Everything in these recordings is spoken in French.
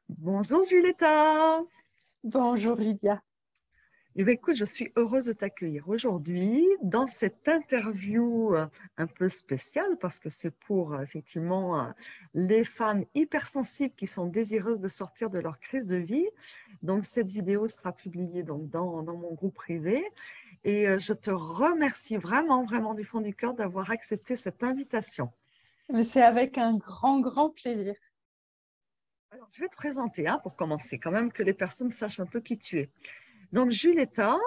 Bonjour Julieta. Bonjour Lydia. Eh bien, écoute, je suis heureuse de t'accueillir aujourd'hui dans cette interview un peu spéciale parce que c'est pour effectivement les femmes hypersensibles qui sont désireuses de sortir de leur crise de vie. Donc cette vidéo sera publiée donc, dans mon groupe privé et je te remercie vraiment, vraiment du fond du cœur d'avoir accepté cette invitation. Mais c'est avec un grand, grand plaisir. Alors, je vais te présenter pour commencer, quand même que les personnes sachent un peu qui tu es. Donc Julieta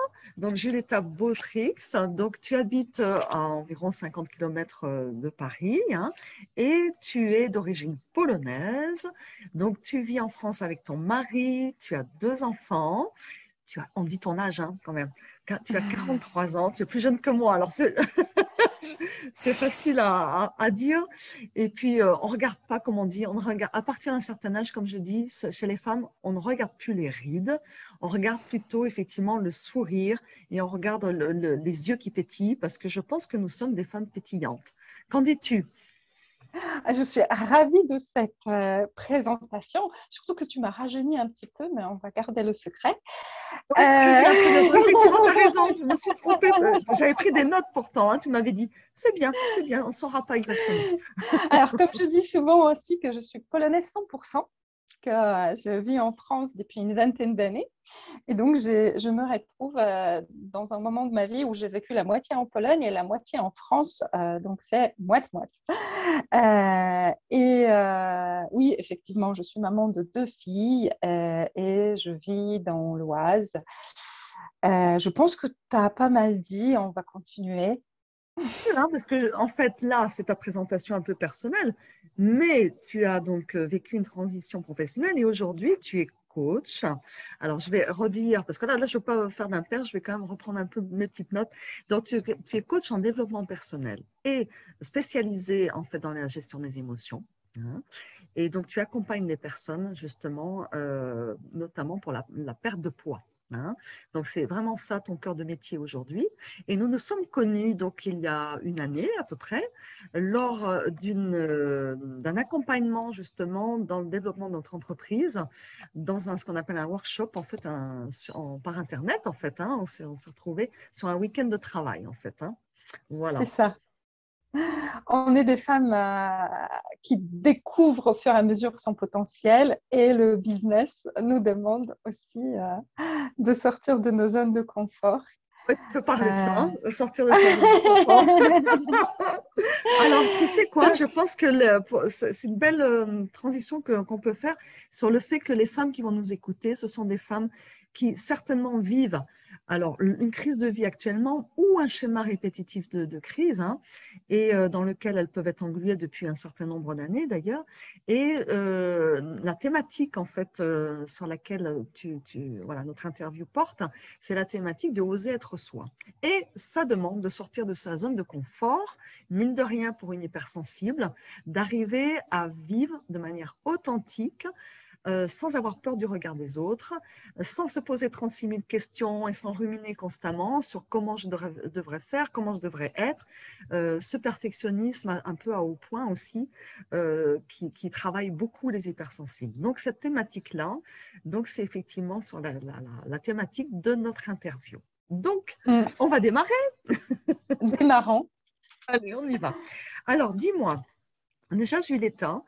Beautrix, donc tu habites à environ 50 km de Paris, et tu es d'origine polonaise. Donc tu vis en France avec ton mari, tu as deux enfants, on dit ton âge quand même. Tu as 43 ans, tu es plus jeune que moi, alors c'est facile à dire. Et puis, on ne regarde pas, comme on dit, on regarde, à partir d'un certain âge, comme je dis, chez les femmes, on ne regarde plus les rides, on regarde plutôt effectivement le sourire et on regarde les yeux qui pétillent parce que je pense que nous sommes des femmes pétillantes. Qu'en dis-tu? Je suis ravie de cette présentation, surtout que tu m'as rajeuni un petit peu, mais on va garder le secret. Oui, très bien, très bien. Effectivement, tu as raison, je me suis trompée. J'avais pris des notes pourtant, tu m'avais dit, c'est bien, on ne saura pas exactement. Alors, comme je dis souvent aussi que je suis polonaise 100%, que je vis en France depuis une vingtaine d'années. Et donc, je me retrouve dans un moment de ma vie où j'ai vécu la moitié en Pologne et la moitié en France. Donc, c'est moite-moite. Oui, effectivement, je suis maman de deux filles et je vis dans l'Oise. Je pense que tu as pas mal dit, on va continuer. Parce que en fait, là, c'est ta présentation un peu personnelle, mais tu as donc vécu une transition professionnelle et aujourd'hui, tu es coach. Alors, je vais redire, parce que là, je ne veux pas faire d'impair, je vais quand même reprendre un peu mes petites notes. Donc, tu es coach en développement personnel et spécialisé en fait dans la gestion des émotions. Et donc, tu accompagnes les personnes justement, notamment pour la perte de poids. Donc, c'est vraiment ça ton cœur de métier aujourd'hui. Et nous nous sommes connus donc il y a une année à peu près, lors d'un accompagnement justement dans le développement de notre entreprise, dans ce qu'on appelle un workshop en fait, par Internet en fait. On s'est retrouvés sur un week-end de travail en fait. C'est Voilà. ça. On est des femmes qui découvrent au fur et à mesure son potentiel et le business nous demande aussi de sortir de nos zones de confort. Ouais, tu peux parler de ça, Euh, sortir de sa zone de confort. Alors, tu sais quoi, je pense que c'est une belle transition qu'on peut faire sur le fait que les femmes qui vont nous écouter, ce sont des femmes qui certainement vivent alors une crise de vie actuellement ou un schéma répétitif de crise, et dans lequel elles peuvent être engluées depuis un certain nombre d'années d'ailleurs. Et la thématique en fait sur laquelle voilà, notre interview porte, c'est la thématique de oser être soi. Et ça demande de sortir de sa zone de confort, mine de rien pour une hypersensible, d'arriver à vivre de manière authentique, sans avoir peur du regard des autres, sans se poser 36 000 questions et sans ruminer constamment sur comment je devrais faire, comment je devrais être. Ce perfectionnisme un peu à haut point aussi, qui travaille beaucoup les hypersensibles. Donc cette thématique-là, donc c'est effectivement sur la thématique de notre interview. Donc, on va démarrer. Démarrant. Allez, on y va. Alors, dis-moi, déjà, Julietta,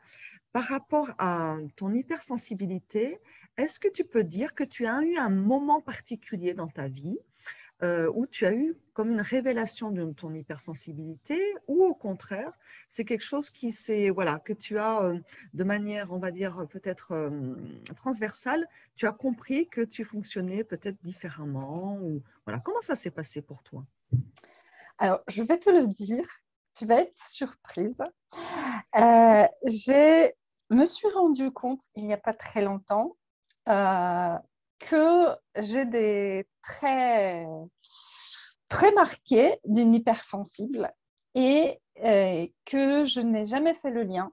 par rapport à ton hypersensibilité, est-ce que tu peux dire que tu as eu un moment particulier dans ta vie où tu as eu comme une révélation de ton hypersensibilité ou au contraire, c'est quelque chose qui s'est, voilà, que tu as de manière, on va dire, peut-être transversale, tu as compris que tu fonctionnais peut-être différemment ou voilà, comment ça s'est passé pour toi? Alors, je vais te le dire, tu vas être surprise. Je me suis rendu compte il n'y a pas très longtemps euh, que j'ai des traits très marqués d'une hypersensible et que je n'ai jamais fait le lien.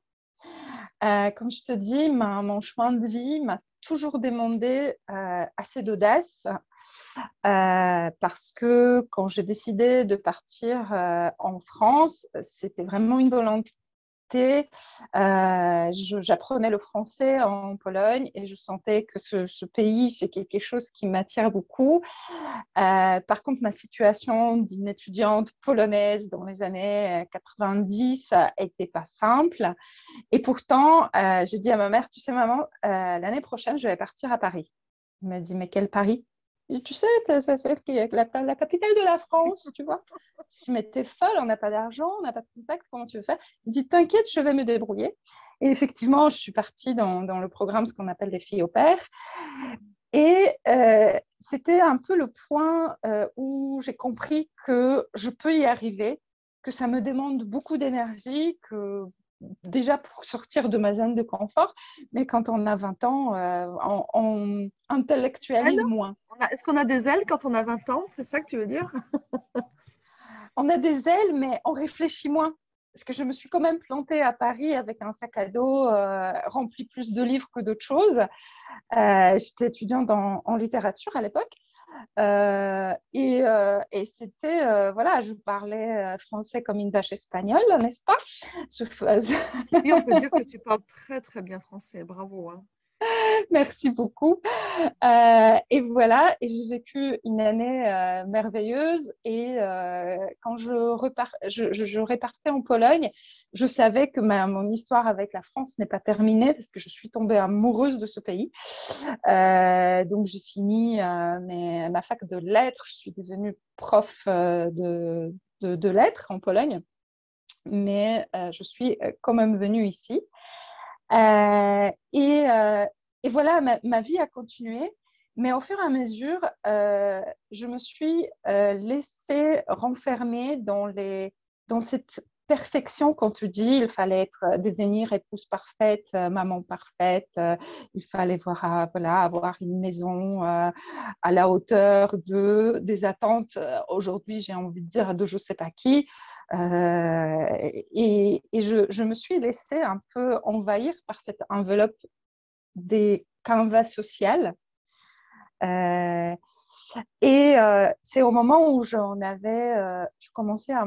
Comme je te dis, mon chemin de vie m'a toujours demandé assez d'audace parce que quand j'ai décidé de partir en France, c'était vraiment une volonté quitté. J'apprenais le français en Pologne et je sentais que ce pays, c'est quelque chose qui m'attire beaucoup. Par contre, ma situation d'une étudiante polonaise dans les années 90 n'était pas simple. Et pourtant, j'ai dit à ma mère, tu sais, maman, l'année prochaine, je vais partir à Paris. Elle m'a dit, mais quel Paris? J'ai dit, tu sais, c'est celle qui est la capitale de la France, tu vois. Je mais t'es folle, on n'a pas d'argent, on n'a pas de contact, comment tu veux faire? Il dit, t'inquiète, je vais me débrouiller. Et effectivement, je suis partie dans le programme, ce qu'on appelle les filles au pair. Et c'était un peu le point où j'ai compris que je peux y arriver, que ça me demande beaucoup d'énergie, que déjà pour sortir de ma zone de confort, mais quand on a 20 ans, on intellectualise moins. Est-ce qu'on a des ailes quand on a 20 ans? C'est ça que tu veux dire? On a des ailes, mais on réfléchit moins. Parce que je me suis quand même plantée à Paris avec un sac à dos rempli plus de livres que d'autres choses. J'étais étudiante en littérature à l'époque. Et c'était, voilà, je parlais français comme une vache espagnole, n'est-ce pas? Oui, on peut dire que tu parles très, très bien français. Bravo, hein. Merci beaucoup. Et voilà, et j'ai vécu une année merveilleuse. Et quand je repartais en Pologne, je savais que mon histoire avec la France n'est pas terminée parce que je suis tombée amoureuse de ce pays. Donc, j'ai fini ma fac de lettres. Je suis devenue prof de lettres en Pologne, mais je suis quand même venue ici. Euh, et, euh, et voilà, ma vie a continué. Mais au fur et à mesure, je me suis laissée renfermer dans cette perfection quand tu dis il fallait devenir épouse parfaite, maman parfaite, il fallait voilà, avoir une maison à la hauteur des attentes, aujourd'hui j'ai envie de dire de je ne sais pas qui. Et je me suis laissée un peu envahir par cette enveloppe des canvas sociales. Euh, c'est au moment où je commençais à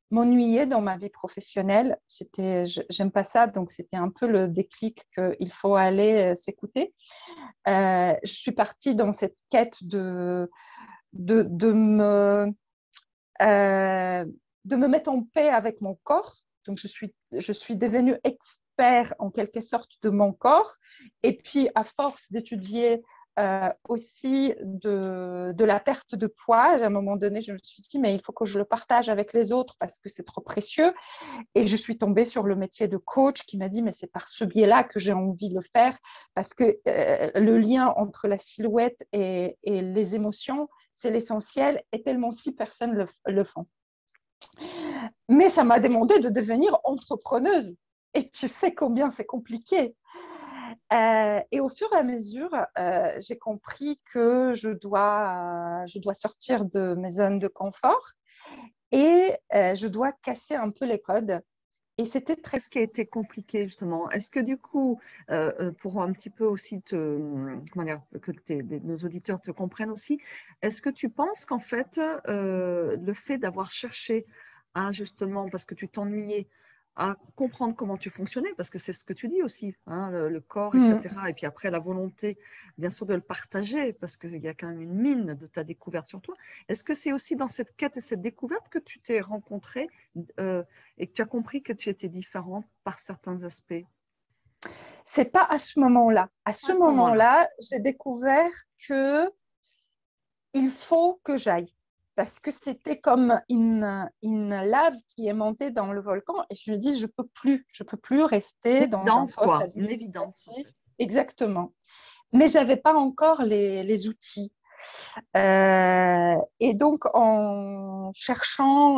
m'ennuyer dans ma vie professionnelle. J'aime pas ça, donc c'était un peu le déclic qu'il faut aller s'écouter. Je suis partie dans cette quête de euh, de me mettre en paix avec mon corps. Donc, je suis devenue expert en quelque sorte de mon corps. Et puis, à force d'étudier aussi de la perte de poids, à un moment donné, je me suis dit, mais il faut que je le partage avec les autres parce que c'est trop précieux. Et je suis tombée sur le métier de coach qui m'a dit, mais c'est par ce biais-là que j'ai envie de le faire parce que le lien entre la silhouette et les émotions, c'est l'essentiel et tellement si personne le font. Mais ça m'a demandé de devenir entrepreneuse. Et tu sais combien c'est compliqué. Et au fur et à mesure, j'ai compris que je dois sortir de mes zones de confort et je dois casser un peu les codes. Et c'était très... Qu'est-ce qui a été compliqué justement? Est-ce que du coup, pour un petit peu aussi comment dire, que nos auditeurs te comprennent aussi, est-ce que tu penses qu'en fait, le fait d'avoir cherché à justement, parce que tu t'ennuyais, à comprendre comment tu fonctionnais, parce que c'est ce que tu dis aussi, hein, le corps, etc. Et puis après, la volonté, bien sûr, de le partager, parce qu'il y a quand même une mine de ta découverte sur toi. Est-ce que c'est aussi dans cette quête et cette découverte que tu t'es rencontrée et que tu as compris que tu étais différente par certains aspects? C'est pas à ce moment-là. À ce moment-là, j'ai découvert que il faut que j'aille. Parce que c'était comme une lave qui est montée dans le volcan. Et je me dis, je peux plus rester dans un poste quoi, une évidence. administratif. Exactement. Mais je n'avais pas encore les outils. Et donc, en cherchant,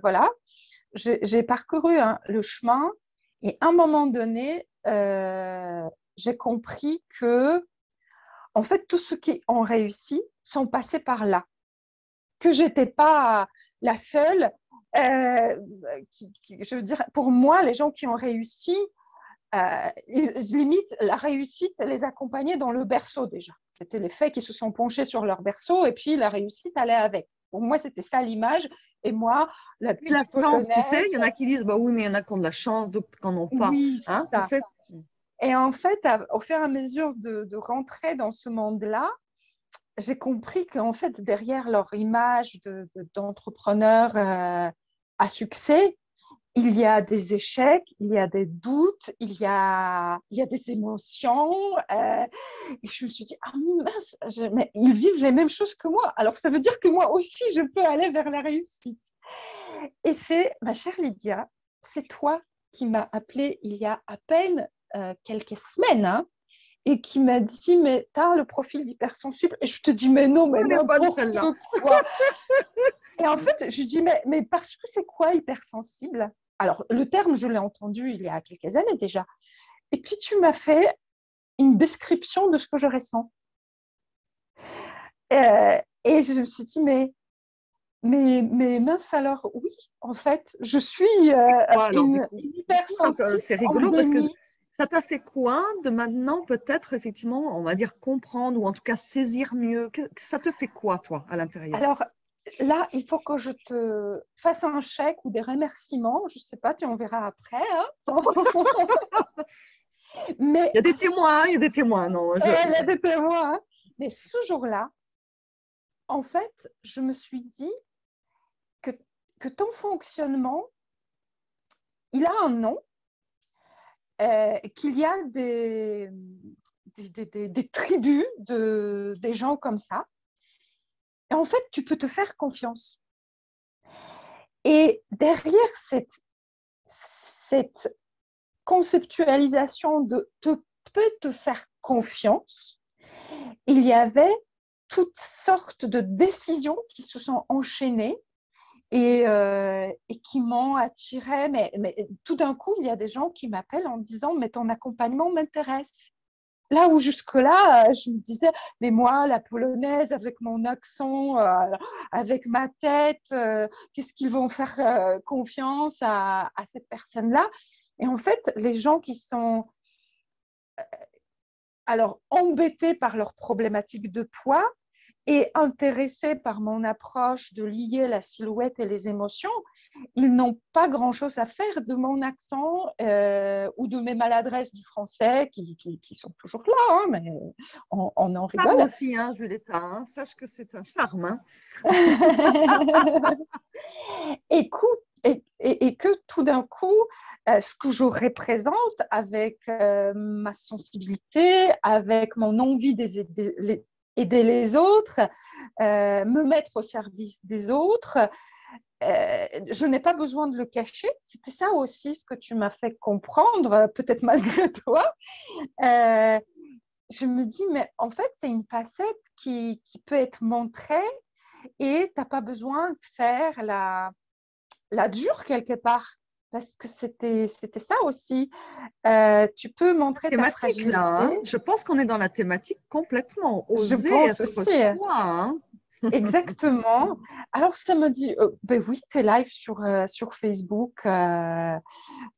voilà, j'ai parcouru le chemin. Et à un moment donné, j'ai compris que, en fait, tous ceux qui ont réussi sont passés par là, que j'étais pas la seule. Je veux dire, pour moi, les gens qui ont réussi, limite, la réussite les accompagnait dans le berceau déjà. C'était les faits qui se sont penchés sur leur berceau et puis la réussite allait avec. Pour moi, c'était ça l'image Et moi, la Et la petite chance, tu sais, polonaise, il y en a qui disent, bah oui, mais il y en a qui ont de la chance, d'autres qui n'en ont pas. oui, c'est Hein, tu ça. sais? Et en fait, au fur et à mesure de rentrer dans ce monde-là, j'ai compris qu'en fait, derrière leur image d'entrepreneur à succès, il y a des échecs, il y a des doutes, il y a des émotions. Et je me suis dit, ah mince, mais ils vivent les mêmes choses que moi. Alors ça veut dire que moi aussi, je peux aller vers la réussite. Et c'est, ma chère Lydia, c'est toi qui m'as appelé il y a à peine quelques semaines, hein, et qui m'a dit, mais tu as le profil d'hypersensible. Et je te dis, mais non, mais Elle est bonne n'importe celle-là. quoi. Et en fait, je dis, mais parce que c'est quoi hypersensible? Alors, le terme, je l'ai entendu il y a quelques années déjà. Et puis, tu m'as fait une description de ce que je ressens. Et je me suis dit, mais mince alors, oui, en fait, je suis Quoi alors, du coup? une Du coup, donc, hypersensible c'est en rigolo parce que déni. ça t'a fait quoi de maintenant peut-être effectivement, on va dire comprendre ou en tout cas saisir mieux. Ça te fait quoi, toi, à l'intérieur? Alors là, il faut que je te fasse un chèque ou des remerciements. Je ne sais pas, tu en verras après, hein. Mais Il y a des témoins, il y a des témoins. Non, elle a des témoins, hein. Mais ce jour-là, en fait, je me suis dit que, que ton fonctionnement, il a un nom, qu'il y a des tribus des gens comme ça. Et en fait, tu peux te faire confiance. Et derrière cette conceptualisation de te peut te faire confiance, il y avait toutes sortes de décisions qui se sont enchaînées et qui m'ont attirée. Mais tout d'un coup, il y a des gens qui m'appellent en disant, mais ton accompagnement m'intéresse. Là où jusque-là, je me disais, mais moi, la polonaise, avec mon accent, avec ma tête, qu'est-ce qu'ils vont faire confiance à cette personne-là? Et en fait, les gens qui sont alors embêtés par leurs problématiques de poids et intéressés par mon approche de lier la silhouette et les émotions, ils n'ont pas grand-chose à faire de mon accent ou de mes maladresses du français qui sont toujours là, hein, mais on en charme rigole. aussi, hein, Julieta. Hein. Sache que c'est un charme. Hein. Écoute, et que tout d'un coup, ce que je représente avec ma sensibilité, avec mon envie aider les autres, me mettre au service des autres, je n'ai pas besoin de le cacher. C'était ça aussi ce que tu m'as fait comprendre, peut-être malgré toi. Euh, je me dis, mais en fait, c'est une facette qui peut être montrée et tu n'as pas besoin de faire la dure quelque part. Parce que c'était ça aussi. Tu peux montrer ta Thématique là. Hein. fragilité. Je pense qu'on est dans la thématique complètement. Je Oser pense être aussi. soi. Hein. Exactement. Alors, ça me dit, ben oui, tes lives sur Facebook,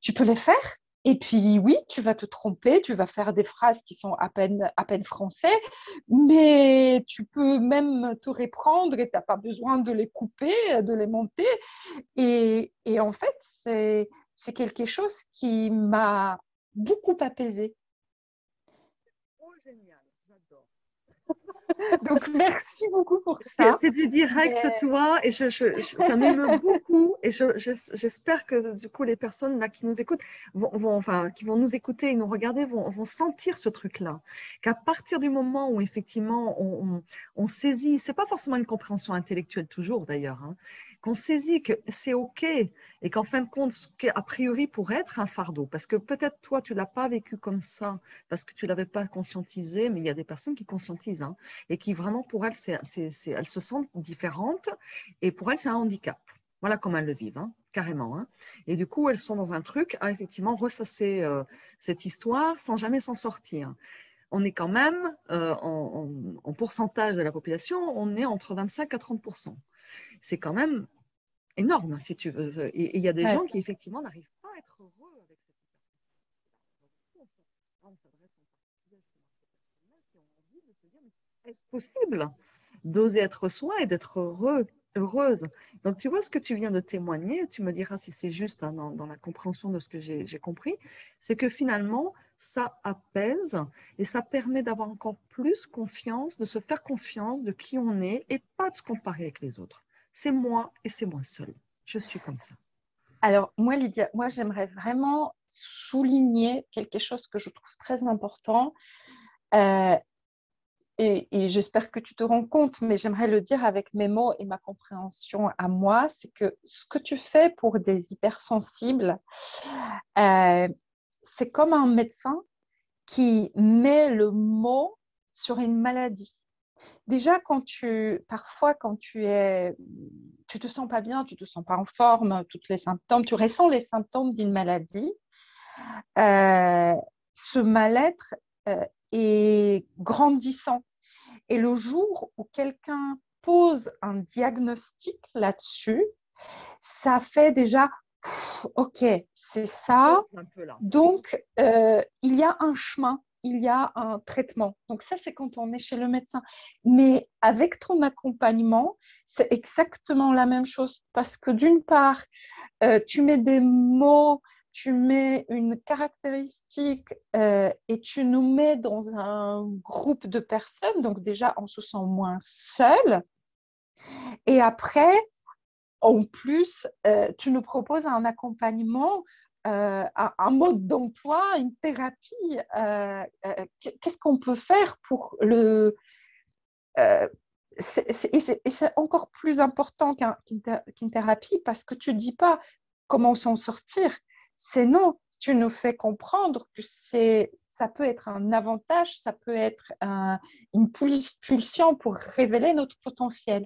tu peux les faire. Et puis, oui, tu vas te tromper, tu vas faire des phrases qui sont à peine français, mais tu peux même te reprendre et tu n'as pas besoin de les couper, de les monter. Et en fait, c'est quelque chose qui m'a beaucoup apaisée. Oh, génial. J'adore. Donc, merci beaucoup pour C'est ça. c'est du direct, Mais tu vois, et ça m'émeut beaucoup. Et j'espère que du coup, les personnes là qui nous écoutent, enfin, qui vont nous écouter et nous regarder, vont sentir ce truc-là. Qu'à partir du moment où effectivement on saisit, c'est pas forcément une compréhension intellectuelle toujours d'ailleurs, hein, qu'on saisit que c'est OK et qu'en fin de compte, ce qui a priori pourrait être un fardeau, parce que peut-être toi, tu l'as pas vécu comme ça, parce que tu l'avais pas conscientisé, mais il y a des personnes qui conscientisent, hein, et qui vraiment, pour elles, elles se sentent différentes et pour elles, c'est un handicap. Voilà comment elles le vivent, hein, carrément. Hein. Et du coup, elles sont dans un truc à effectivement ressasser cette histoire sans jamais s'en sortir. On est quand même, en pourcentage de la population, on est entre 25 à 30%. C'est quand même énorme, si tu veux. Et il y a des ouais, gens qui, effectivement, n'arrivent pas à être heureux avec cette personne. On s'adresse en particulier justement à ces personnes-là qui ont envie de se dire, mais est-ce possible d'oser être soi et d'être heureux heureuse. Donc, tu vois ce que tu viens de témoigner, tu me diras si c'est juste hein, dans la compréhension de ce que j'ai compris, c'est que finalement, ça apaise et ça permet d'avoir encore plus confiance, de se faire confiance de qui on est et pas de se comparer avec les autres. C'est moi et c'est moi seule. Je suis comme ça. Alors, moi, Lydia, moi, j'aimerais vraiment souligner quelque chose que je trouve très important. Euh, et j'espère que tu te rends compte, mais j'aimerais le dire avec mes mots et ma compréhension à moi, c'est que ce que tu fais pour des hypersensibles, euh, c'est comme un médecin qui met le mot sur une maladie. Déjà, parfois, quand tu te sens pas bien, tu te sens pas en forme, tous les symptômes, tu ressens les symptômes d'une maladie, euh, ce mal-être est grandissant. Et le jour où quelqu'un pose un diagnostic là-dessus, ça fait déjà, OK, c'est ça. Un peu là. Donc, il y a un chemin, il y a un traitement. Donc, ça, c'est quand on est chez le médecin. Mais avec ton accompagnement, c'est exactement la même chose parce que d'une part, tu mets des mots, tu mets une caractéristique et tu nous mets dans un groupe de personnes. Donc, déjà, on se sent moins seul. Et après, en plus, tu nous proposes un accompagnement, un mode d'emploi, une thérapie. Qu'est-ce qu'on peut faire pour le... euh, et c'est encore plus important qu'une thérapie parce que tu ne dis pas comment s'en sortir. C'est non, tu nous fais comprendre que ça peut être un avantage, ça peut être une pulsion pour révéler notre potentiel.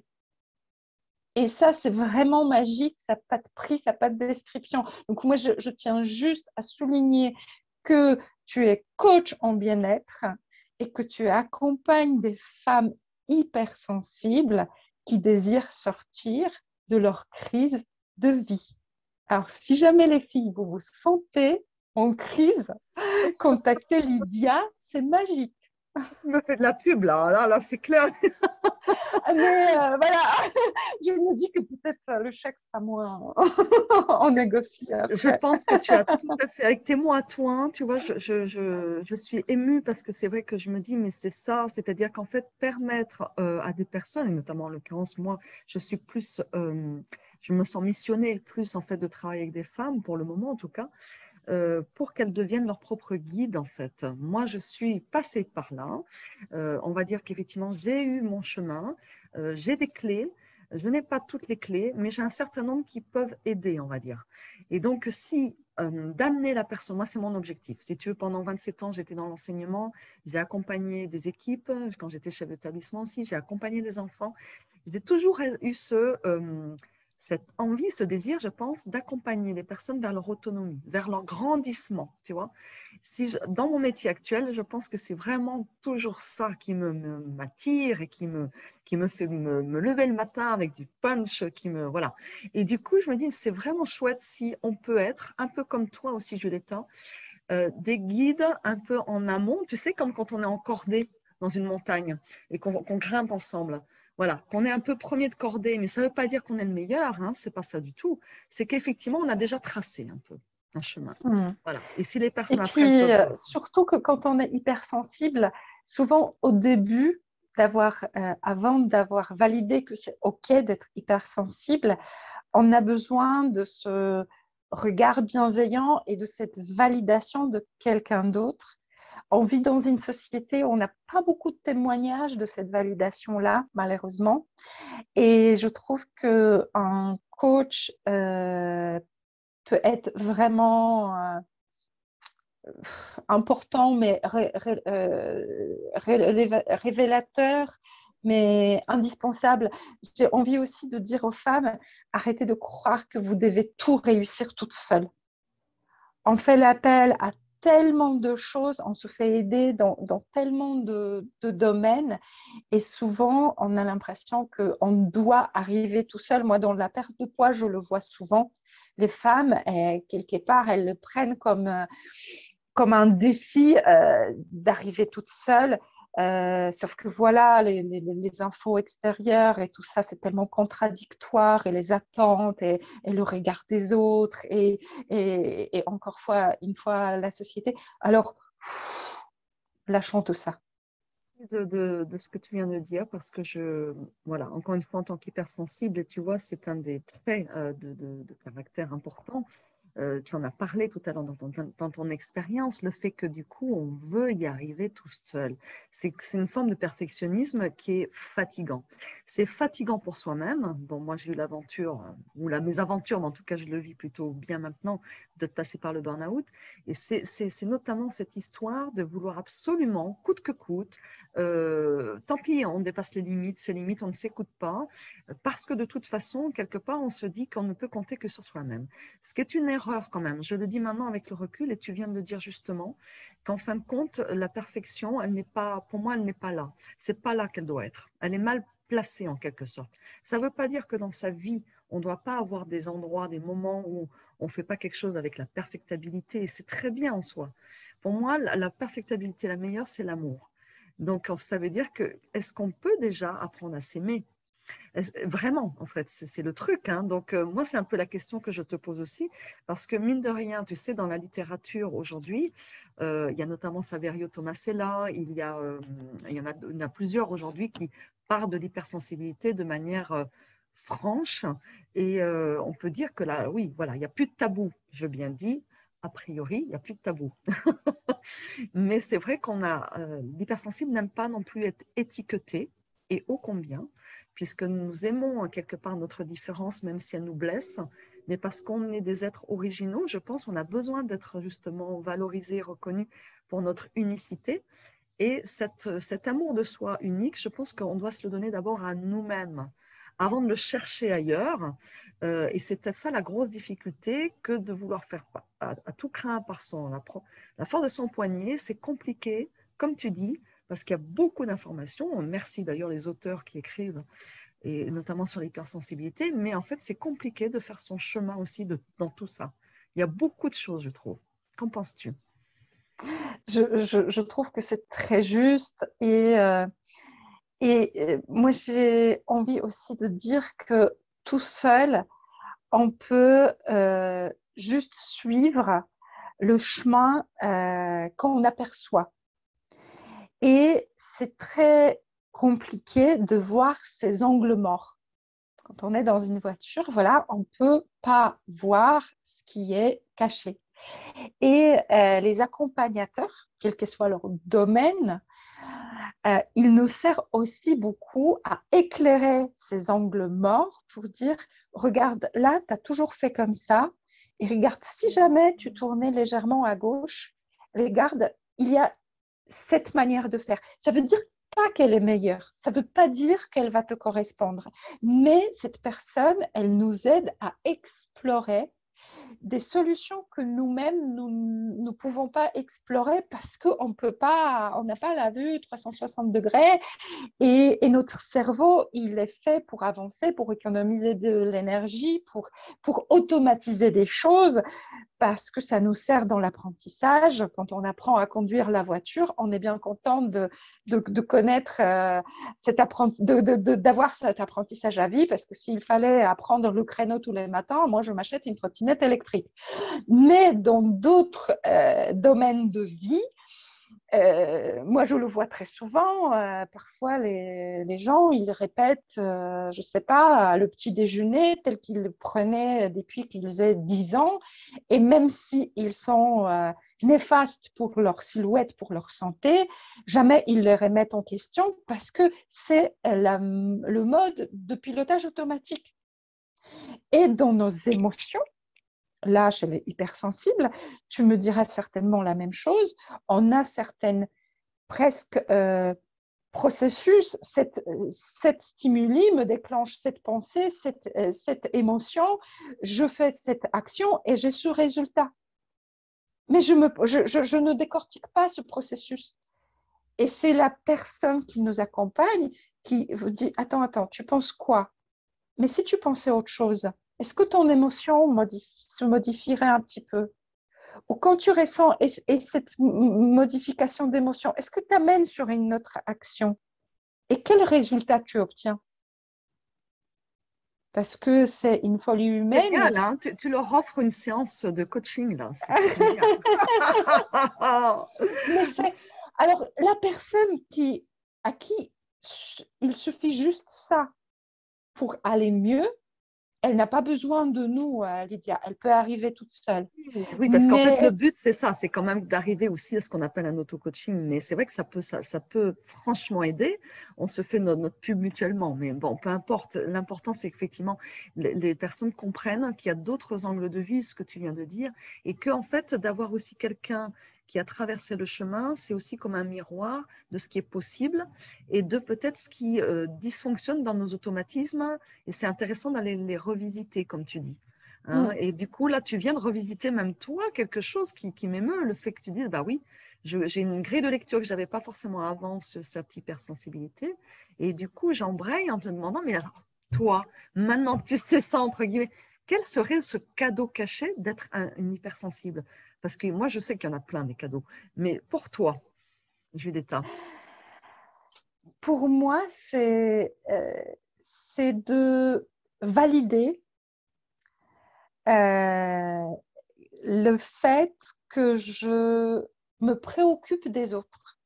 Et ça, c'est vraiment magique, ça n'a pas de prix, ça n'a pas de description. Donc moi, je tiens juste à souligner que tu es coach en bien-être et que tu accompagnes des femmes hypersensibles qui désirent sortir de leur crise de vie. Alors, si jamais les filles, vous vous sentez en crise, contactez Lydia, c'est magique. Tu me fais de la pub là, c'est clair. Mais voilà, je me dis que peut-être le chèque sera moins en négocier Je après. pense que tu as tout à fait, avec tes mots à toi, hein, tu vois, je suis émue parce que c'est vrai que je me dis, mais c'est ça, c'est-à-dire qu'en fait, permettre à des personnes, et notamment en l'occurrence, moi, je suis plus, je me sens missionnée plus en fait de travailler avec des femmes, pour le moment en tout cas, pour qu'elles deviennent leur propre guide en fait. Moi, je suis passée par là. On va dire qu'effectivement, j'ai eu mon chemin, j'ai des clés. Je n'ai pas toutes les clés, mais j'ai un certain nombre qui peuvent aider, on va dire. Et donc, si d'amener la personne, moi, c'est mon objectif. Si tu veux, pendant 27 ans, j'étais dans l'enseignement, j'ai accompagné des équipes. Quand j'étais chef d'établissement aussi, j'ai accompagné des enfants. J'ai toujours eu cette envie, ce désir, je pense, d'accompagner les personnes vers leur autonomie, vers leur grandissement, tu vois. Dans mon métier actuel, je pense que c'est vraiment toujours ça qui m'attire et qui me fait me lever le matin avec du punch, voilà. Et du coup, je me dis, c'est vraiment chouette si on peut être, un peu comme toi aussi, Julietta, des guides un peu en amont, tu sais, comme quand on est en cordée dans une montagne et qu'on grimpe ensemble. Voilà, qu'on est un peu premier de cordée, mais ça ne veut pas dire qu'on est le meilleur, hein, c'est pas ça du tout. C'est qu'effectivement, on a déjà tracé un peu un chemin. Hmm. Voilà. Et si les Et personnes après, elles puis, peuvent. surtout que quand on est hypersensible, souvent au début, avant d'avoir validé que c'est OK d'être hypersensible, on a besoin de ce regard bienveillant et de cette validation de quelqu'un d'autre. On vit dans une société où on n'a pas beaucoup de témoignages de cette validation-là, malheureusement. Et je trouve qu'un coach peut être vraiment important, mais révélateur, mais indispensable. J'ai envie aussi de dire aux femmes, arrêtez de croire que vous devez tout réussir toute seule. On fait l'appel à tellement de choses, on se fait aider dans tellement de domaines et souvent on a l'impression qu'on doit arriver tout seul. Moi, dans la perte de poids, je le vois souvent. Les femmes, quelque part, elles le prennent comme un défi d'arriver toute seule. Sauf que voilà, les infos extérieures et tout ça, c'est tellement contradictoire, et les attentes et le regard des autres, et encore une fois, la société. Alors, lâchons tout ça. De ce que tu viens de dire, parce que voilà, encore une fois, en tant qu'hypersensible, et tu vois, c'est un des traits de caractère important. Tu en as parlé tout à l'heure dans ton expérience, le fait que du coup, on veut y arriver tout seul. C'est une forme de perfectionnisme qui est fatigant. C'est fatigant pour soi-même. Bon, moi, j'ai eu l'aventure, ou la mésaventures, mais en tout cas, je le vis plutôt bien maintenant, de passer par le burn-out. Et c'est notamment cette histoire de vouloir absolument, coûte que coûte, tant pis, on dépasse les limites, ces limites, on ne s'écoute pas, parce que de toute façon, quelque part, on se dit qu'on ne peut compter que sur soi-même. Ce qui est une erreur quand même. Je le dis maintenant avec le recul, et tu viens de le dire justement, qu'en fin de compte, la perfection, elle n'est pas, pour moi, elle n'est pas là. C'est pas là qu'elle doit être. Elle est mal placée en quelque sorte. Ça ne veut pas dire que dans sa vie, on ne doit pas avoir des endroits, des moments où on ne fait pas quelque chose avec la perfectibilité, et c'est très bien en soi. Pour moi, la perfectibilité la meilleure, c'est l'amour. Donc, ça veut dire que, est-ce qu'on peut déjà apprendre à s'aimer? Vraiment, en fait, c'est le truc. Hein. Donc, moi, c'est un peu la question que je te pose aussi, parce que mine de rien, tu sais, dans la littérature aujourd'hui, il y a notamment Saverio Tomasella, il y en a plusieurs aujourd'hui qui parlent de l'hypersensibilité de manière franche, et on peut dire que là, oui, voilà, il n'y a plus de tabou, je bien dis, a priori, il n'y a plus de tabou. Mais c'est vrai qu'on a, l'hypersensible n'aime pas non plus être étiqueté, et ô combien, puisque nous aimons quelque part notre différence, même si elle nous blesse, mais parce qu'on est des êtres originaux, je pense, on a besoin d'être justement valorisés, reconnus pour notre unicité. Et cet amour de soi unique, je pense qu'on doit se le donner d'abord à nous-mêmes, avant de le chercher ailleurs. Et c'est peut-être ça la grosse difficulté, que de vouloir faire à tout craint par la force de son poignet. C'est compliqué, comme tu dis, parce qu'il y a beaucoup d'informations. Merci d'ailleurs les auteurs qui écrivent, et notamment sur l'hypersensibilité. Mais en fait, c'est compliqué de faire son chemin aussi dans tout ça. Il y a beaucoup de choses, je trouve. Qu'en penses-tu? Je trouve que c'est très juste, et moi j'ai envie aussi de dire que tout seul, on peut juste suivre le chemin qu'on aperçoit. Et c'est très compliqué de voir ces angles morts. Quand on est dans une voiture, voilà, on ne peut pas voir ce qui est caché. Et les accompagnateurs, quel que soit leur domaine, ils nous servent aussi beaucoup à éclairer ces angles morts pour dire, regarde, là, tu as toujours fait comme ça, et regarde, si jamais tu tournais légèrement à gauche, regarde, il y a cette manière de faire. Ça veut dire pas qu'elle est meilleure, ça veut pas dire qu'elle va te correspondre, mais cette personne, elle nous aide à explorer des solutions que nous-mêmes, nous ne pouvons pas explorer parce qu'on peut pas, on n'a pas la vue 360 degrés, et notre cerveau, il est fait pour avancer, pour économiser de l'énergie, pour automatiser des choses, parce que ça nous sert dans l'apprentissage. Quand on apprend à conduire la voiture, on est bien content de connaître d'avoir cet apprentissage à vie, parce que s'il fallait apprendre le créneau tous les matins, moi, je m'achète une trottinette électrique. Mais dans d'autres domaines de vie, moi, je le vois très souvent. Parfois, les gens, ils répètent, je ne sais pas, le petit déjeuner tel qu'ils le prenaient depuis qu'ils aient 10 ans. Et même s'ils sont néfastes pour leur silhouette, pour leur santé, jamais ils les remettent en question, parce que c'est le mode de pilotage automatique. Et dans nos émotions, là, chez les hypersensibles, tu me diras certainement la même chose. On a certaines presque processus, cette stimuli me déclenche cette pensée, cette émotion, je fais cette action et j'ai ce résultat. Mais je ne décortique pas ce processus. Et c'est la personne qui nous accompagne qui vous dit, attends, tu penses quoi? Mais si tu pensais autre chose, est-ce que ton émotion se modifierait un petit peu? ou quand tu ressens et cette modification d'émotion, est-ce que tu amènes sur une autre action? Et quel résultat tu obtiens? Parce que c'est une folie humaine. Génial, hein? Tu leur offres une séance de coaching, là. C'est trop génial. Mais c'est alors la personne à qui il suffit juste ça pour aller mieux, elle n'a pas besoin de nous, Lydia. Elle peut arriver toute seule. Oui, parce qu'en fait, le Mais but, c'est ça, c'est quand même d'arriver aussi à ce qu'on appelle un auto-coaching. Mais c'est vrai que ça peut franchement aider. On se fait notre pub mutuellement. Mais bon, peu importe. L'important, c'est qu'effectivement, les personnes comprennent qu'il y a d'autres angles de vue, ce que tu viens de dire, et qu'en fait, d'avoir aussi quelqu'un qui a traversé le chemin, c'est aussi comme un miroir de ce qui est possible et de peut-être ce qui dysfonctionne dans nos automatismes. Et c'est intéressant d'aller les revisiter, comme tu dis. Hein, mm, et du coup, là, tu viens de revisiter même toi quelque chose qui m'émeut, le fait que tu dises, bah oui, j'ai une grille de lecture que je n'avais pas forcément avant sur cette hypersensibilité. Et du coup, j'embraye en te demandant, mais alors, toi, maintenant que tu sais ça, entre guillemets, quel serait ce cadeau caché d'être une hypersensible? Parce que moi, je sais qu'il y en a plein des cadeaux. Mais pour toi, Julieta, pour moi, c'est de valider euh, le fait que je me préoccupe des autres.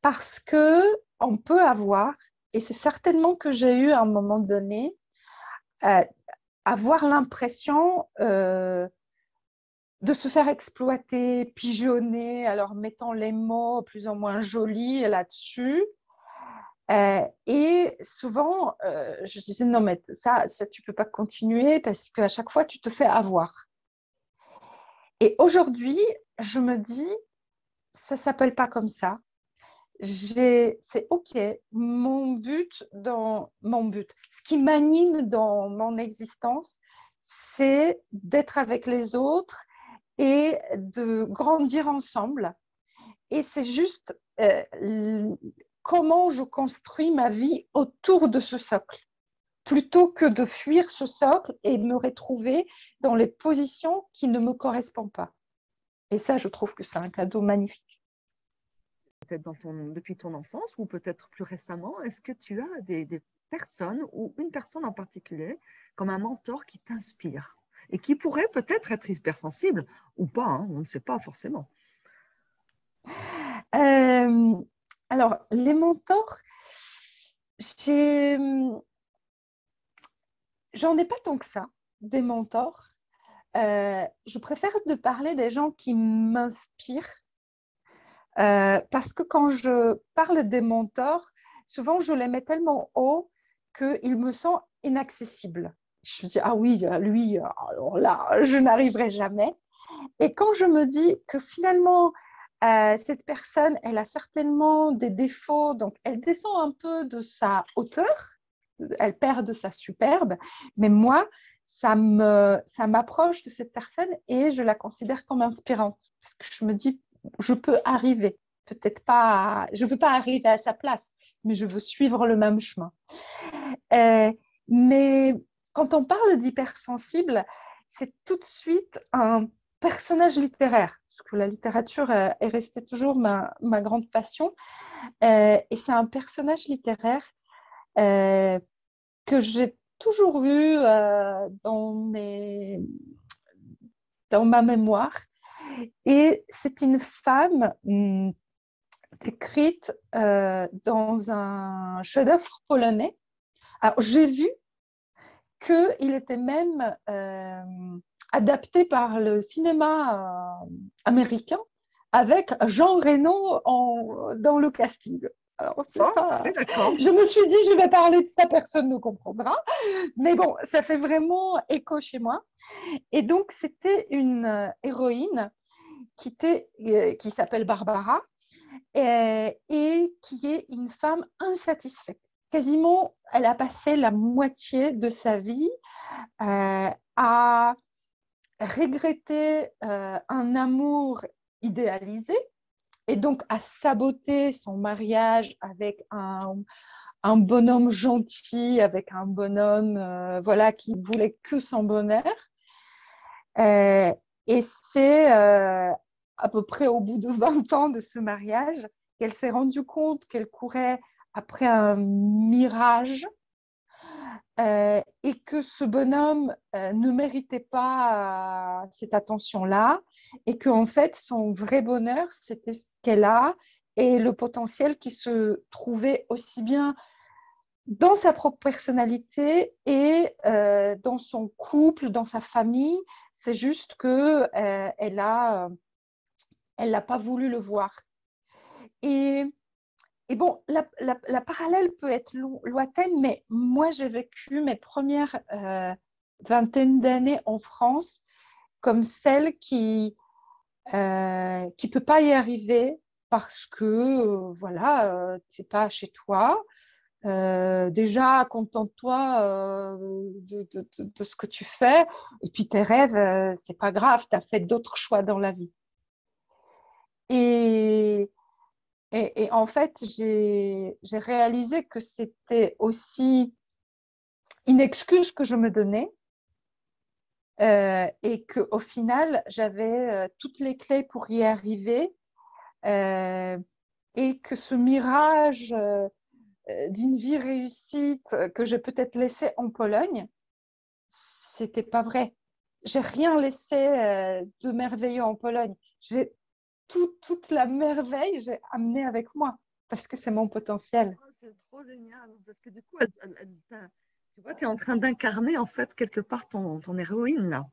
Parce que on peut avoir, et c'est certainement que j'ai eu à un moment donné, euh, avoir l'impression de se faire exploiter, pigeonner, alors mettant les mots plus ou moins jolis là-dessus. Et souvent, je disais, non, mais ça tu ne peux pas continuer parce qu'à chaque fois, tu te fais avoir. Et aujourd'hui, je me dis, ça ne s'appelle pas comme ça. C'est OK. Ce qui m'anime dans mon existence, c'est d'être avec les autres et de grandir ensemble. Et c'est juste comment je construis ma vie autour de ce socle, plutôt que de fuir ce socle et me retrouver dans les positions qui ne me correspondent pas. Et ça, je trouve que c'est un cadeau magnifique. peut-être depuis ton enfance ou peut-être plus récemment, est-ce que tu as des personnes ou une personne en particulier comme un mentor qui t'inspire et qui pourrait peut-être être hypersensible ou pas, hein, on ne sait pas forcément. Euh, alors, les mentors, j'ai- j'en ai pas tant que ça, des mentors. Je préfère de parler des gens qui m'inspirent parce que quand je parle des mentors, souvent je les mets tellement haut qu'ils me sont inaccessibles. Je me dis, ah oui, lui, alors là, je n'arriverai jamais. Et quand je me dis que finalement, cette personne, elle a certainement des défauts, donc elle descend un peu de sa hauteur, elle perd de sa superbe, mais moi, ça m'approche de cette personne et je la considère comme inspirante parce que je me dis, je peux arriver, peut-être pas, je ne veux pas arriver à sa place, mais je veux suivre le même chemin. Mais quand on parle d'hypersensible, c'est tout de suite un personnage littéraire, parce que la littérature est restée toujours ma grande passion. Et c'est un personnage littéraire euh, que j'ai toujours eu dans ma mémoire. Et c'est une femme écrite dans un chef-d'œuvre polonais. Alors, j'ai vu qu'il était même adapté par le cinéma américain avec Jean Reno dans le casting. Alors, c'est Oh, pas... oui, d'accord. Je me suis dit, je vais parler de ça, personne ne comprendra. Mais bon, ça fait vraiment écho chez moi. Et donc, c'était une héroïne qui s'appelle Barbara et qui est une femme insatisfaite. Quasiment, elle a passé la moitié de sa vie à regretter un amour idéalisé et donc à saboter son mariage avec un bonhomme gentil, avec un bonhomme voilà, qui voulait que son bonheur. Euh, et c'est à peu près au bout de 20 ans de ce mariage qu'elle s'est rendue compte qu'elle courait après un mirage et que ce bonhomme ne méritait pas cette attention-là et qu'en fait, son vrai bonheur, c'était ce qu'elle a et le potentiel qui se trouvait aussi bien dans sa propre personnalité et dans son couple, dans sa famille. C'est juste que elle n'a pas voulu le voir. Et, et bon, la parallèle peut être lointaine, mais moi, j'ai vécu mes premières vingtaine d'années en France comme celle qui peut pas y arriver parce que, voilà, c'est pas chez toi. Déjà, contente-toi de ce que tu fais. Et puis tes rêves, c'est pas grave, tu as fait d'autres choix dans la vie. Et, et en fait, j'ai réalisé que c'était aussi une excuse que je me donnais et qu'au final, j'avais toutes les clés pour y arriver euh, et que ce mirage d'une vie réussite que j'ai peut-être laissé en Pologne, c'était pas vrai. J'ai rien laissé de merveilleux en Pologne. J'ai toute la merveille, j'ai amené avec moi parce que c'est mon potentiel. Oh, c'est trop génial, parce que du coup, tu vois, tu es en train d'incarner en fait quelque part ton héroïne là.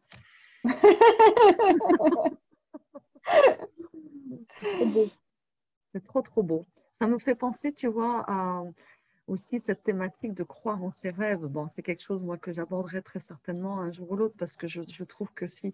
C'est trop beau, c'est trop trop beau. Ça me fait penser, tu vois, à aussi cette thématique de croire en ses rêves. Bon, c'est quelque chose, moi, que j'aborderai très certainement un jour ou l'autre, parce que je trouve que si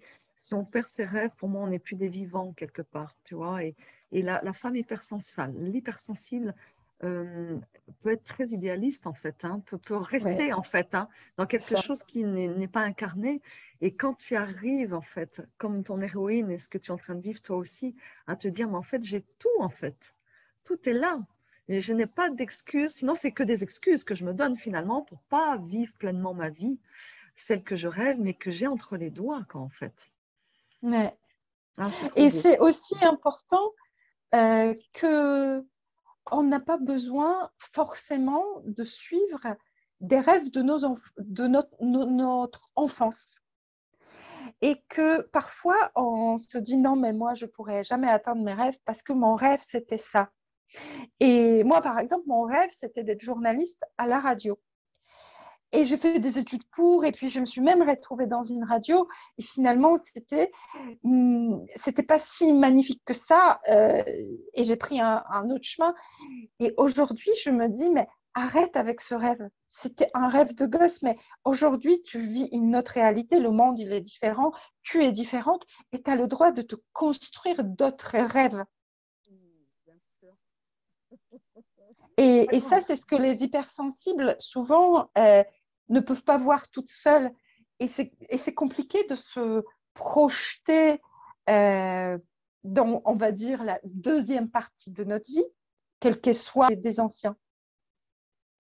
on perd ses rêves, pour moi, on n'est plus des vivants quelque part, tu vois. Et la femme hypersensible, enfin, l'hypersensible, euh, peut être très idéaliste, en fait, hein, peut Ouais, rester, en fait, hein, dans c'est quelque ça. chose qui n'est pas incarné. Et quand tu arrives, en fait, comme ton héroïne et ce que tu es en train de vivre toi aussi, à te dire, mais en fait, j'ai tout, en fait. Tout est là. Et je n'ai pas d'excuses, sinon c'est que des excuses que je me donne finalement pour pas vivre pleinement ma vie, celle que je rêve, mais que j'ai entre les doigts, quoi, en fait. Ouais. Ah, c'est trop Et beau. c'est aussi important que on n'a pas besoin forcément de suivre des rêves de notre enfance. Et que parfois, on se dit non, mais moi, je pourrais jamais atteindre mes rêves parce que mon rêve, c'était ça. Et moi, par exemple, mon rêve, c'était d'être journaliste à la radio. Et j'ai fait des études pour, et puis je me suis même retrouvée dans une radio. Et finalement, c'était pas si magnifique que ça. Et j'ai pris un autre chemin. Et aujourd'hui, je me dis, mais arrête avec ce rêve. C'était un rêve de gosse, mais aujourd'hui, tu vis une autre réalité. Le monde, il est différent. Tu es différente et tu as le droit de te construire d'autres rêves. Bien sûr. Et ça, c'est ce que les hypersensibles, souvent, ne peuvent pas voir toutes seules. Et c'est compliqué de se projeter dans, on va dire, la deuxième partie de notre vie, quelle qu'elle soit des anciens.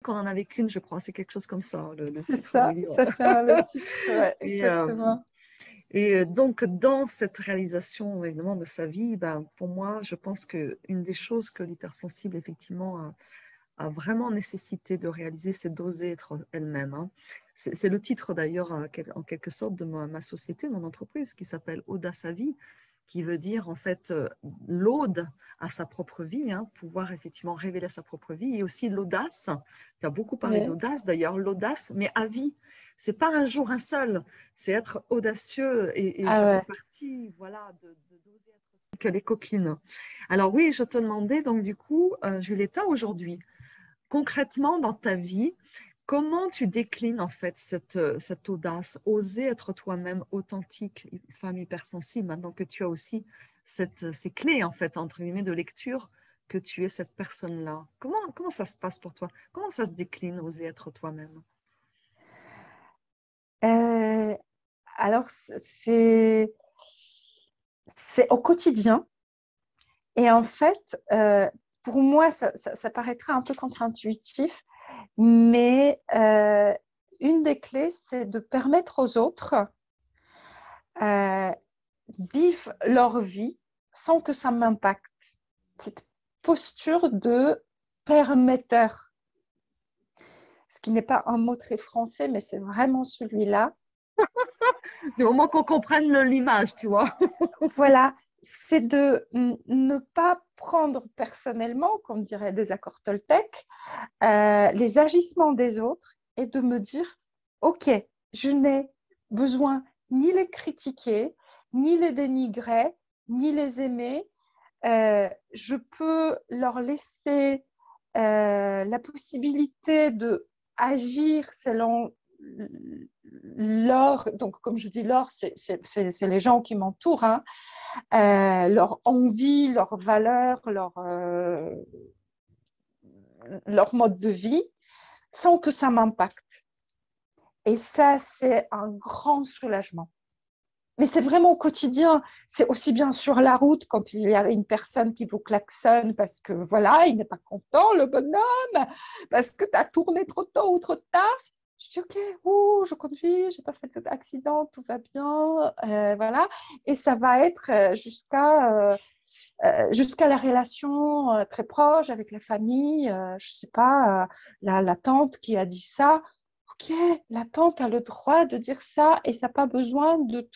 Qu'on en avait qu'une, je crois, c'est quelque chose comme ça, le C'est titre du ça, livre. ça c'est le titre, ouais, Et, exactement. donc, dans cette réalisation, évidemment, de sa vie, ben, pour moi, je pense qu'une des choses que l'hypersensible, effectivement, a vraiment nécessité de réaliser, c'est d'oser être elle-même, hein. C'est le titre d'ailleurs en quelque sorte de ma société, de mon entreprise, qui s'appelle Audace à vie, qui veut dire en fait l'aude à sa propre vie, hein, pouvoir effectivement révéler sa propre vie, et aussi l'audace. Tu as beaucoup parlé Ouais. d'audace d'ailleurs, l'audace, mais à vie. C'est pas un jour un seul, c'est être audacieux et Ah ça fait ouais. partie, voilà, d'oser être que les coquines. Alors oui, je te demandais donc du coup, Julieta, aujourd'hui, concrètement dans ta vie, comment tu déclines en fait cette audace, oser être toi-même authentique, femme hypersensible, maintenant que tu as aussi ces clés en fait, entre guillemets, de lecture, que tu es cette personne-là. Comment ça se passe pour toi? Comment ça se décline, oser être toi-même? Euh, alors, c'est au quotidien. Et en fait, pour moi, ça paraîtra un peu contre-intuitif, mais une des clés, c'est de permettre aux autres euh, vivent leur vie sans que ça m'impacte. Cette posture de permetteur, ce qui n'est pas un mot très français, mais c'est vraiment celui-là. Du moment qu'on comprenne l'image, tu vois. Voilà, c'est de ne pas prendre personnellement, comme dirait des accords Toltec, les agissements des autres et de me dire, OK, je n'ai besoin ni les critiquer, ni les dénigrer, ni les aimer. Je peux leur laisser la possibilité de agir selon leur, donc comme je dis leur, c'est les gens qui m'entourent, hein, leur envie, leurs valeurs, leur mode de vie, sans que ça m'impacte. Et ça, c'est un grand soulagement. Mais c'est vraiment au quotidien. C'est aussi bien sur la route quand il y a une personne qui vous klaxonne parce que voilà, il n'est pas content, le bonhomme, parce que tu as tourné trop tôt ou trop tard. Je dis, OK, je conduis, je n'ai pas fait d'accident, tout va bien. Voilà. Et ça va être jusqu'à la relation très proche avec la famille. Je ne sais pas, la tante qui a dit ça. Ok, la tante a le droit de dire ça et ça n'a pas besoin de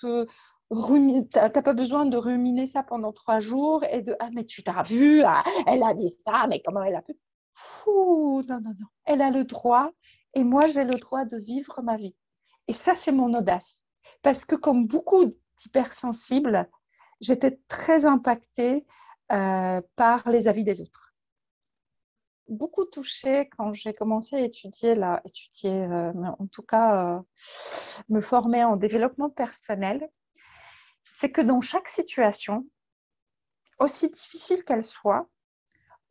t'as pas besoin de ruminer ça pendant 3 jours et de ah mais tu t'as vu, ah, elle a dit ça, mais comment elle a pu. Non, non, non. Elle a le droit et moi j'ai le droit de vivre ma vie. Et ça, c'est mon audace. Parce que comme beaucoup d'hypersensibles, j'étais très impactée par les avis des autres. Beaucoup touchée quand j'ai commencé à mais en tout cas me former en développement personnel, c'est que dans chaque situation, aussi difficile qu'elle soit,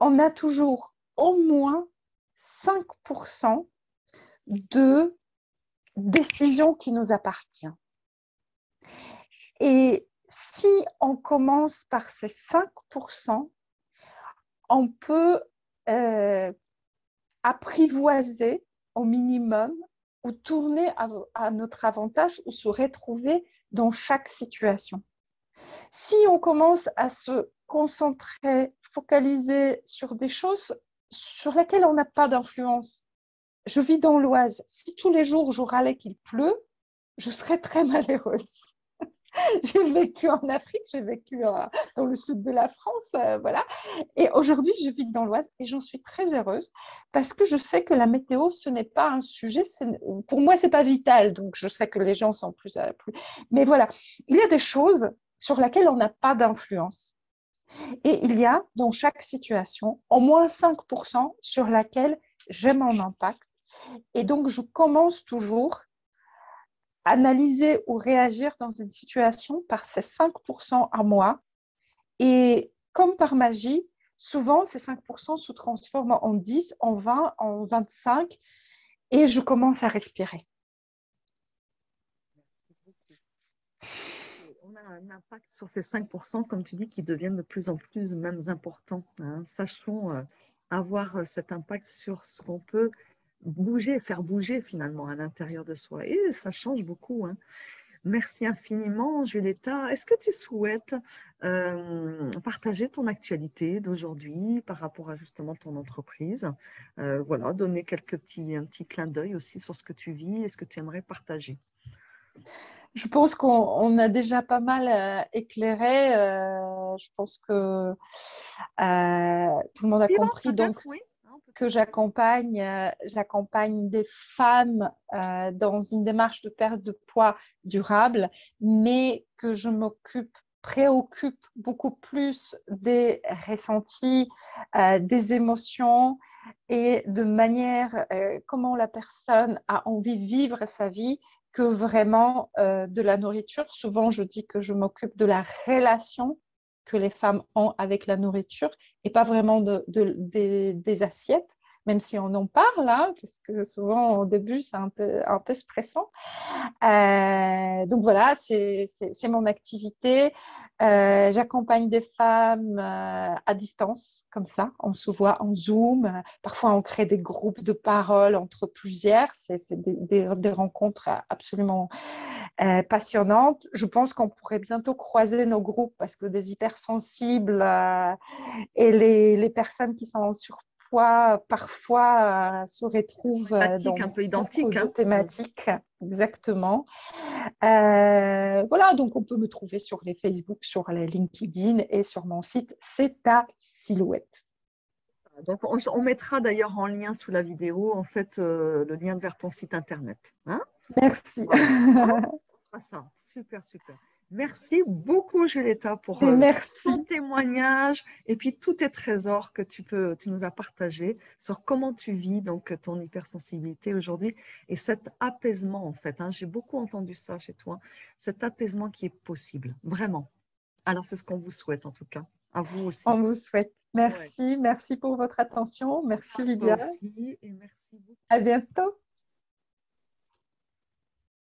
on a toujours au moins 5% de décision qui nous appartient. Et si on commence par ces 5%, on peut apprivoiser au minimum ou tourner à notre avantage ou se retrouver dans chaque situation. Si on commence à se concentrer, focaliser sur des choses sur lesquelles on n'a pas d'influence, je vis dans l'Oise. Si tous les jours je râlais qu'il pleut, je serais très malheureuse. J'ai vécu en Afrique, j'ai vécu dans le sud de la France, voilà. Et aujourd'hui, je vis dans l'Oise et j'en suis très heureuse parce que je sais que la météo, ce n'est pas un sujet, pour moi, ce n'est pas vital. Donc, je sais que les gens sont plus. Mais voilà, il y a des choses sur lesquelles on n'a pas d'influence. Et il y a dans chaque situation au moins 5% sur laquelle j'ai mon impact. Et donc, je commence toujours analyser ou réagir dans une situation par ces 5% à moi. Et comme par magie, souvent, ces 5% se transforment en 10, en 20, en 25, et je commence à respirer. On a un impact sur ces 5%, comme tu dis, qui deviennent de plus en plus même importants. Hein. Sachons avoir cet impact sur ce qu'on peut bouger, faire bouger finalement à l'intérieur de soi. Et ça change beaucoup. Hein. Merci infiniment, Julieta. Est-ce que tu souhaites partager ton actualité d'aujourd'hui par rapport à justement ton entreprise? Voilà, donner un petit clin d'œil aussi sur ce que tu vis et ce que tu aimerais partager. Je pense qu'on a déjà pas mal éclairé. Je pense que tout le monde a Inspirant compris donc peut-être, oui. que j'accompagne des femmes dans une démarche de perte de poids durable, mais que je préoccupe beaucoup plus des ressentis, des émotions et de manière comment la personne a envie de vivre sa vie que vraiment de la nourriture. Souvent, je dis que je m'occupe de la relation que les femmes ont avec la nourriture et pas vraiment des assiettes, même si on en parle, hein, parce que souvent au début, c'est un peu stressant. Donc voilà, c'est mon activité. J'accompagne des femmes à distance, comme ça. On se voit en Zoom. Parfois, on crée des groupes de parole entre plusieurs. C'est des rencontres absolument passionnante. Je pense qu'on pourrait bientôt croiser nos groupes parce que des hypersensibles et les personnes qui sont en surpoids parfois se retrouvent Thématique dans un peu beaucoup identique, de hein. thématiques. Exactement. Voilà, donc on peut me trouver sur les Facebook, sur les LinkedIn et sur mon site C'est ta silhouette. Donc, on mettra d'ailleurs en lien sous la vidéo, en fait, le lien vers ton site internet. Hein. Merci. Voilà. Hein, on fera ça. Super, super. Merci beaucoup, Julieta, pour Et ton merci. témoignage et puis tous tes trésors que tu nous as partagés sur comment tu vis donc ton hypersensibilité aujourd'hui et cet apaisement, en fait. Hein. J'ai beaucoup entendu ça chez toi, cet apaisement qui est possible, vraiment. Alors, c'est ce qu'on vous souhaite, en tout cas. À vous aussi. On vous souhaite. Ouais. Merci. Merci pour votre attention. Merci, Toi Lydia. aussi et merci À beaucoup. bientôt.